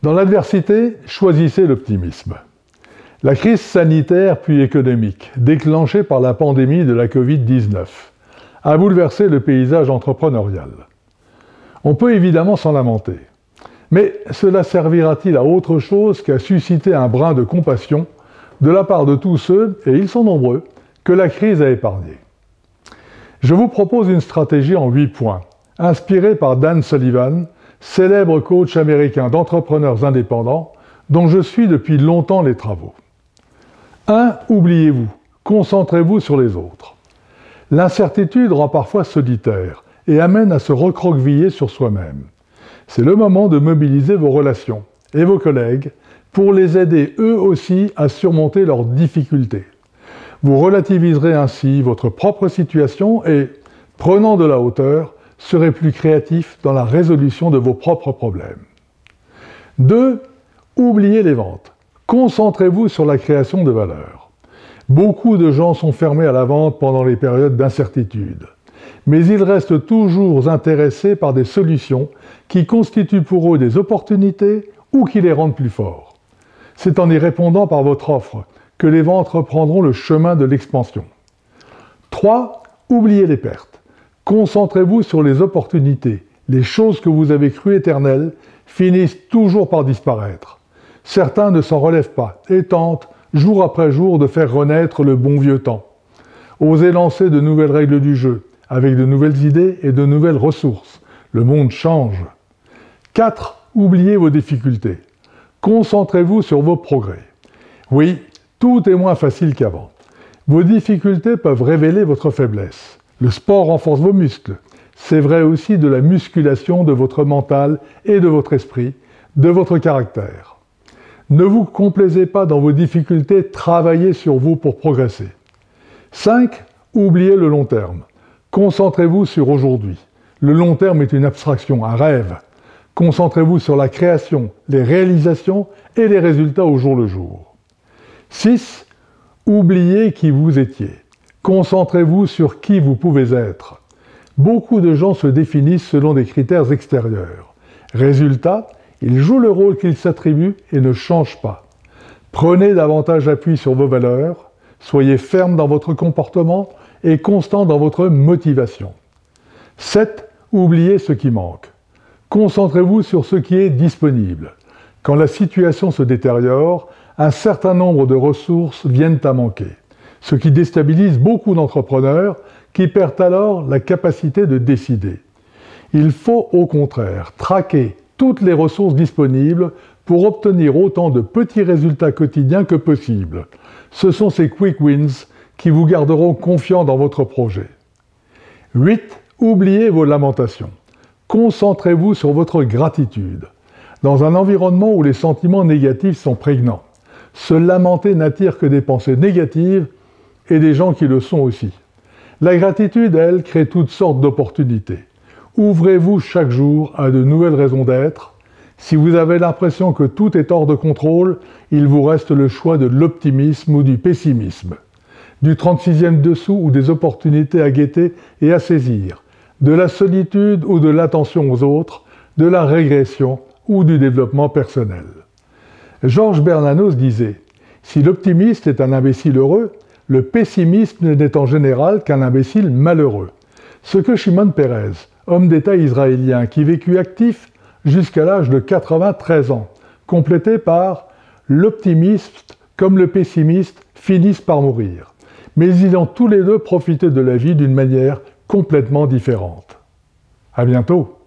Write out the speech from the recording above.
Dans l'adversité, choisissez l'optimisme. La crise sanitaire puis économique, déclenchée par la pandémie de la Covid-19, a bouleversé le paysage entrepreneurial. On peut évidemment s'en lamenter, mais cela servira-t-il à autre chose qu'à susciter un brin de compassion de la part de tous ceux, et ils sont nombreux, que la crise a épargnés? Je vous propose une stratégie en 8 points, inspirée par Dan Sullivan, célèbre coach américain d'entrepreneurs indépendants, dont je suis depuis longtemps les travaux. 1. Oubliez-vous. Concentrez-vous sur les autres. L'incertitude rend parfois solitaire et amène à se recroqueviller sur soi-même. C'est le moment de mobiliser vos relations et vos collègues pour les aider eux aussi à surmonter leurs difficultés. Vous relativiserez ainsi votre propre situation et, prenant de la hauteur, serez plus créatif dans la résolution de vos propres problèmes. 2. Oubliez les ventes. Concentrez-vous sur la création de valeur. Beaucoup de gens sont fermés à la vente pendant les périodes d'incertitude, mais ils restent toujours intéressés par des solutions qui constituent pour eux des opportunités ou qui les rendent plus forts. C'est en y répondant par votre offre que les ventes reprendront le chemin de l'expansion. 3. Oubliez les pertes. Concentrez-vous sur les opportunités. Les choses que vous avez crues éternelles finissent toujours par disparaître. Certains ne s'en relèvent pas et tentent, jour après jour, de faire renaître le bon vieux temps. Osez lancer de nouvelles règles du jeu, avec de nouvelles idées et de nouvelles ressources. Le monde change. 4. Oubliez vos difficultés. Concentrez-vous sur vos progrès. Oui, tout est moins facile qu'avant. Vos difficultés peuvent révéler votre faiblesse. Le sport renforce vos muscles. C'est vrai aussi de la musculation de votre mental et de votre esprit, de votre caractère. Ne vous complaisez pas dans vos difficultés, travaillez sur vous pour progresser. 5. Oubliez le long terme. Concentrez-vous sur aujourd'hui. Le long terme est une abstraction, un rêve. Concentrez-vous sur la création, les réalisations et les résultats au jour le jour. 6. Oubliez qui vous étiez. Concentrez-vous sur qui vous pouvez être. Beaucoup de gens se définissent selon des critères extérieurs. Résultat, ils jouent le rôle qu'ils s'attribuent et ne changent pas. Prenez davantage appui sur vos valeurs, soyez ferme dans votre comportement et constant dans votre motivation. 7. Oubliez ce qui manque. Concentrez-vous sur ce qui est disponible. Quand la situation se détériore, un certain nombre de ressources viennent à manquer, ce qui déstabilise beaucoup d'entrepreneurs qui perdent alors la capacité de décider. Il faut au contraire traquer toutes les ressources disponibles pour obtenir autant de petits résultats quotidiens que possible. Ce sont ces quick wins qui vous garderont confiant dans votre projet. 8. Oubliez vos lamentations. Concentrez-vous sur votre gratitude. Dans un environnement où les sentiments négatifs sont prégnants, se lamenter n'attire que des pensées négatives et des gens qui le sont aussi. La gratitude, elle, crée toutes sortes d'opportunités. Ouvrez-vous chaque jour à de nouvelles raisons d'être. Si vous avez l'impression que tout est hors de contrôle, il vous reste le choix de l'optimisme ou du pessimisme, du 36e dessous ou des opportunités à guetter et à saisir, de la solitude ou de l'attention aux autres, de la régression ou du développement personnel. Georges Bernanos disait « Si l'optimiste est un imbécile heureux, le pessimiste n'est en général qu'un imbécile malheureux. » Ce que Shimon Peres, homme d'État israélien qui vécut actif jusqu'à l'âge de 93 ans, complété par « L'optimiste comme le pessimiste finissent par mourir. » Mais ils ont tous les deux profité de la vie d'une manière complètement différente. À bientôt.